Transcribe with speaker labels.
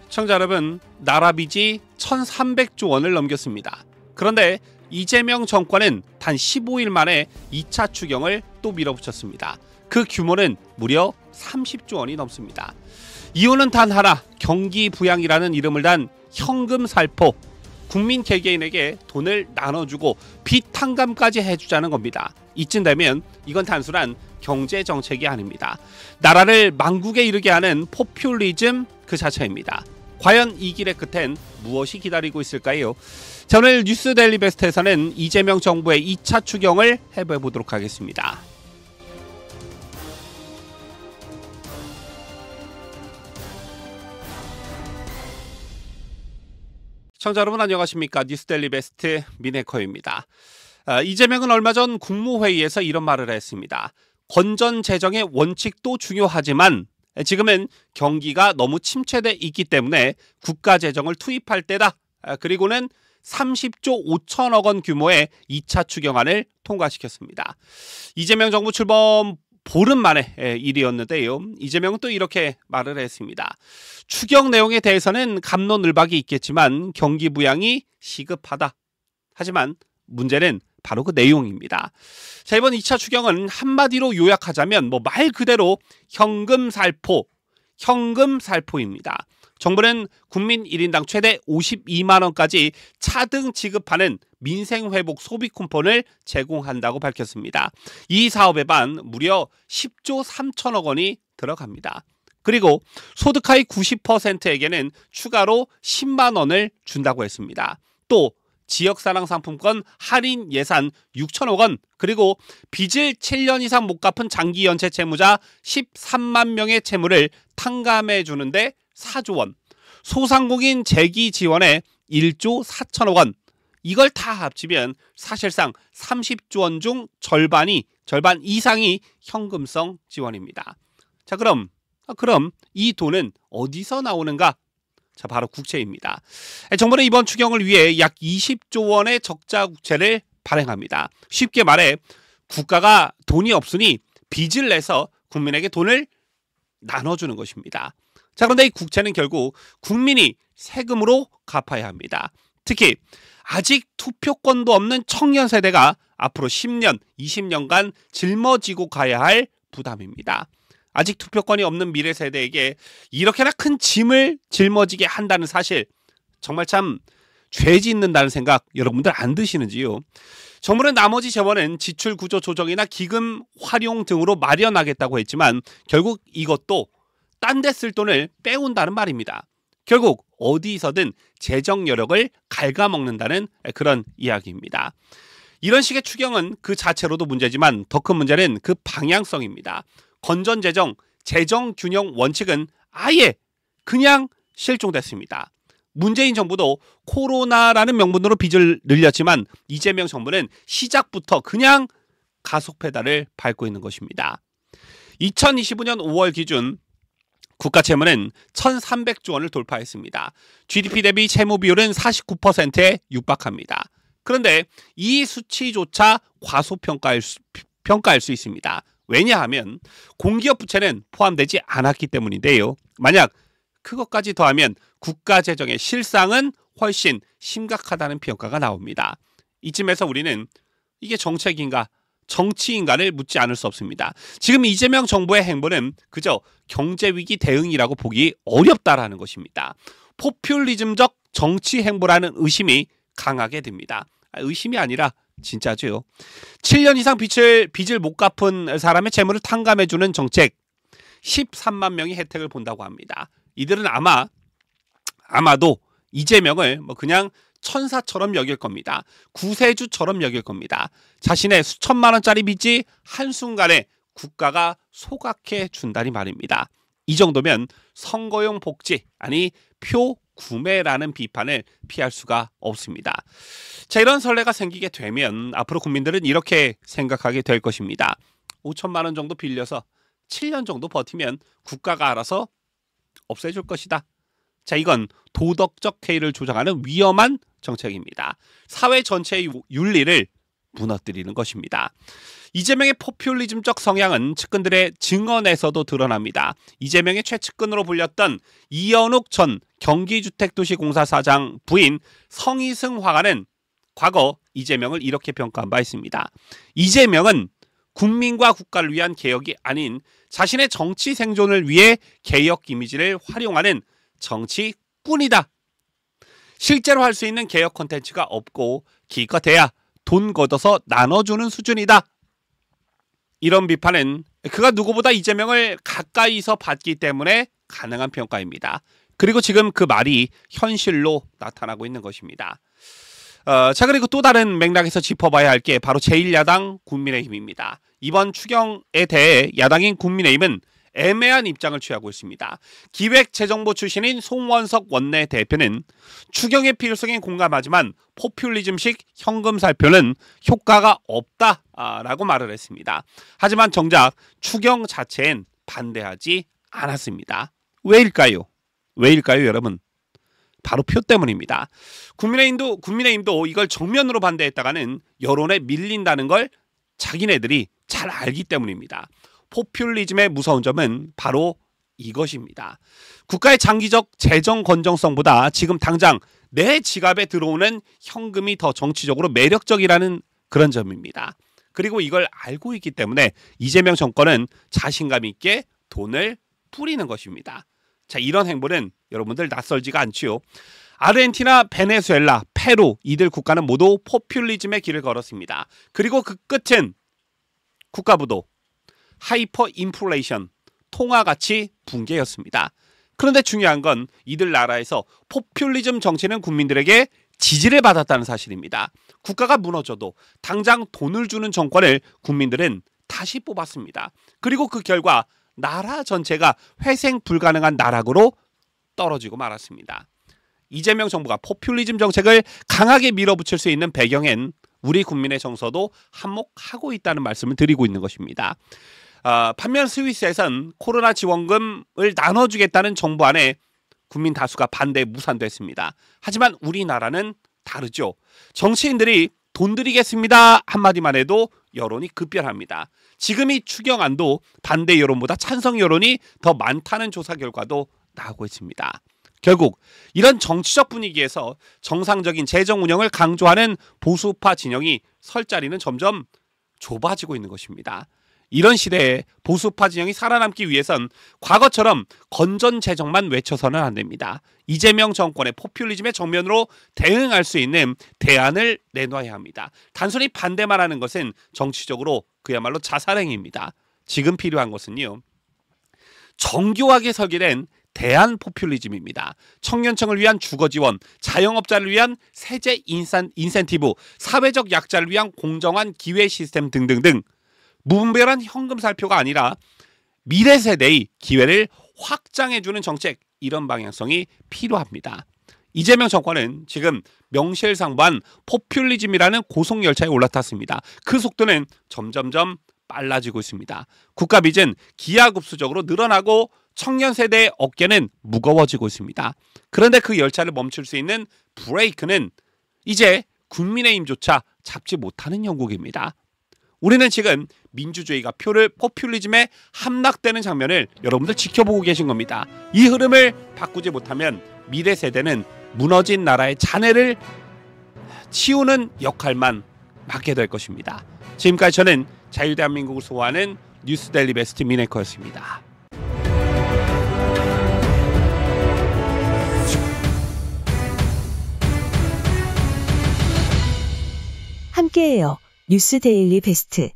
Speaker 1: 시청자 여러분, 나라 빚이 1300조 원을 넘겼습니다. 그런데 이재명 정권은 단 15일 만에 2차 추경을 또 밀어붙였습니다. 그 규모는 무려 30조 원이 넘습니다. 이유는 단 하나, 경기 부양이라는 이름을 단 현금 살포. 국민 개개인에게 돈을 나눠주고 빚 탕감까지 해주자는 겁니다. 이쯤 되면 이건 단순한 경제 정책이 아닙니다. 나라를 망국에 이르게 하는 포퓰리즘 그 자체입니다. 과연 이 길의 끝엔 무엇이 기다리고 있을까요? 자, 오늘 뉴스 데일리 베스트에서는 이재명 정부의 2차 추경을 해보도록 하겠습니다. 시청자 여러분 안녕하십니까? 뉴스 데일리 베스트 민해커입니다. 이재명은 얼마 전 국무회의에서 이런 말을 했습니다. 건전 재정의 원칙도 중요하지만 지금은 경기가 너무 침체돼 있기 때문에 국가 재정을 투입할 때다. 그리고는 30조 5천억 원 규모의 2차 추경안을 통과시켰습니다. 이재명 정부 출범 보름 만의 일이었는데요. 이재명은 또 이렇게 말을 했습니다. 추경 내용에 대해서는 갑론을박이 있겠지만 경기 부양이 시급하다. 하지만 문제는 바로 그 내용입니다. 자, 이번 2차 추경은 한마디로 요약하자면 말 그대로 현금 살포입니다. 정부는 국민 1인당 최대 52만 원까지 차등 지급하는 민생회복 소비 쿠폰을 제공한다고 밝혔습니다. 이 사업에 반 무려 10조 3천억 원이 들어갑니다. 그리고 소득 하위 90%에게는 추가로 10만 원을 준다고 했습니다. 또 지역사랑 상품권 할인 예산 6천억 원, 그리고 빚을 7년 이상 못 갚은 장기 연체 채무자 13만 명의 채무를 탕감해 주는데 4조 원, 소상공인 재기 지원에 1조 4천억 원, 이걸 다 합치면 사실상 30조 원 중 절반 이상이 현금성 지원입니다. 자, 그럼 이 돈은 어디서 나오는가? 자, 바로 국채입니다. 정부는 이번 추경을 위해 약 20조 원의 적자 국채를 발행합니다. 쉽게 말해 국가가 돈이 없으니 빚을 내서 국민에게 돈을 나눠주는 것입니다. 자, 그런데 이 국채는 결국 국민이 세금으로 갚아야 합니다. 특히 아직 투표권도 없는 청년 세대가 앞으로 10년, 20년간 짊어지고 가야 할 부담입니다. 아직 투표권이 없는 미래 세대에게 이렇게나 큰 짐을 짊어지게 한다는 사실, 정말 참 죄 짓는다는 생각 여러분들 안 드시는지요? 정부는 나머지 재원은 지출 구조 조정이나 기금 활용 등으로 마련하겠다고 했지만 결국 이것도 딴 데 쓸 돈을 빼온다는 말입니다. 결국 어디서든 재정 여력을 갉아먹는다는 그런 이야기입니다. 이런 식의 추경은 그 자체로도 문제지만 더 큰 문제는 그 방향성입니다. 건전재정, 재정균형 원칙은 아예 그냥 실종됐습니다. 문재인 정부도 코로나라는 명분으로 빚을 늘렸지만 이재명 정부는 시작부터 그냥 가속 페달을 밟고 있는 것입니다. 2025년 5월 기준 국가 채무는 1300조 원을 돌파했습니다. GDP 대비 채무 비율은 49%에 육박합니다. 그런데 이 수치조차 과소평가할 수 있습니다. 왜냐하면 공기업 부채는 포함되지 않았기 때문인데요. 만약 그것까지 더하면 국가 재정의 실상은 훨씬 심각하다는 평가가 나옵니다. 이쯤에서 우리는 이게 정책인가, 정치인가를 묻지 않을 수 없습니다. 지금 이재명 정부의 행보는 그저 경제위기 대응이라고 보기 어렵다라는 것입니다. 포퓰리즘적 정치 행보라는 의심이 강하게 듭니다. 의심이 아니라 진짜죠. 7년 이상 빚을 못 갚은 사람의 채무를 탕감해주는 정책, 13만 명이 혜택을 본다고 합니다. 이들은 아마도 이재명을 그냥 천사처럼 여길 겁니다. 구세주처럼 여길 겁니다. 자신의 수천만 원짜리 빚이 한순간에 국가가 소각해 준다니 말입니다. 이 정도면 선거용 복지, 아니 표 구매라는 비판을 피할 수가 없습니다. 자, 이런 선례가 생기게 되면 앞으로 국민들은 이렇게 생각하게 될 것입니다. 5천만 원 정도 빌려서 7년 정도 버티면 국가가 알아서 없애줄 것이다. 자, 이건 도덕적 해이를 조장하는 위험한 정책입니다. 사회 전체의 윤리를 무너뜨리는 것입니다. 이재명의 포퓰리즘적 성향은 측근들의 증언에서도 드러납니다. 이재명의 최측근으로 불렸던 이현욱 전 경기주택도시공사 사장 부인 성희승 화가는 과거 이재명을 이렇게 평가한 바 있습니다. 이재명은 국민과 국가를 위한 개혁이 아닌 자신의 정치 생존을 위해 개혁 이미지를 활용하는 정치꾼이다. 실제로 할 수 있는 개혁 콘텐츠가 없고 기껏해야 돈 걷어서 나눠주는 수준이다. 이런 비판은 그가 누구보다 이재명을 가까이서 봤기 때문에 가능한 평가입니다. 그리고 지금 그 말이 현실로 나타나고 있는 것입니다. 자, 그리고 또 다른 맥락에서 짚어봐야 할 게 바로 제1야당 국민의힘입니다. 이번 추경에 대해 야당인 국민의힘은 애매한 입장을 취하고 있습니다. 기획재정부 출신인 송원석 원내대표는 추경의 필요성에 공감하지만 포퓰리즘식 현금 살표는 효과가 없다라고 말을 했습니다. 하지만 정작 추경 자체엔 반대하지 않았습니다. 왜일까요? 왜일까요, 여러분? 바로 표 때문입니다. 국민의힘도 이걸 정면으로 반대했다가는 여론에 밀린다는 걸 자기네들이 잘 알기 때문입니다. 포퓰리즘의 무서운 점은 바로 이것입니다. 국가의 장기적 재정 건정성보다 지금 당장 내 지갑에 들어오는 현금이 더 정치적으로 매력적이라는 그런 점입니다. 그리고 이걸 알고 있기 때문에 이재명 정권은 자신감 있게 돈을 뿌리는 것입니다. 자, 이런 행보는 여러분들 낯설지가 않지요. 아르헨티나, 베네수엘라, 페루 이들 국가는 모두 포퓰리즘의 길을 걸었습니다. 그리고 그 끝은 국가부도 하이퍼 인플레이션, 통화가치 붕괴였습니다. 그런데 중요한 건 이들 나라에서 포퓰리즘 정치는 국민들에게 지지를 받았다는 사실입니다. 국가가 무너져도 당장 돈을 주는 정권을 국민들은 다시 뽑았습니다. 그리고 그 결과 나라 전체가 회생 불가능한 나락으로 떨어지고 말았습니다. 이재명 정부가 포퓰리즘 정책을 강하게 밀어붙일 수 있는 배경엔 우리 국민의 정서도 한몫하고 있다는 말씀을 드리고 있는 것입니다. 반면 스위스에선 코로나 지원금을 나눠주겠다는 정부 안에 국민 다수가 반대에 무산됐습니다. 하지만 우리나라는 다르죠. 정치인들이 돈 드리겠습니다 한마디만 해도 여론이 급변합니다. 지금 이 추경안도 반대 여론보다 찬성 여론이 더 많다는 조사 결과도 나오고 있습니다. 결국 이런 정치적 분위기에서 정상적인 재정 운영을 강조하는 보수파 진영이 설 자리는 점점 좁아지고 있는 것입니다. 이런 시대에 보수파 진영이 살아남기 위해선 과거처럼 건전 재정만 외쳐서는 안 됩니다. 이재명 정권의 포퓰리즘에 정면으로 대응할 수 있는 대안을 내놔야 합니다. 단순히 반대만 하는 것은 정치적으로 그야말로 자살행위입니다. 지금 필요한 것은요, 정교하게 설계된 대안 포퓰리즘입니다. 청년층을 위한 주거 지원, 자영업자를 위한 세제 인센티브, 사회적 약자를 위한 공정한 기회 시스템 등등등 무분별한 현금 살표가 아니라 미래 세대의 기회를 확장해주는 정책, 이런 방향성이 필요합니다. 이재명 정권은 지금 명실상부한 포퓰리즘이라는 고속열차에 올라탔습니다. 그 속도는 점점점 빨라지고 있습니다. 국가 빚은 기하급수적으로 늘어나고 청년 세대의 어깨는 무거워지고 있습니다. 그런데 그 열차를 멈출 수 있는 브레이크는 이제 국민의힘조차 잡지 못하는 형국입니다. 우리는 지금 민주주의가 포퓰리즘에 함락되는 장면을 여러분들 지켜보고 계신 겁니다. 이 흐름을 바꾸지 못하면 미래 세대는 무너진 나라의 잔해를 치우는 역할만 맡게 될 것입니다. 지금까지 저는 자유대한민국을 소화하는 뉴스데일리 베스트 민에커였습니다.
Speaker 2: 함께해요. 뉴스데일리 베스트.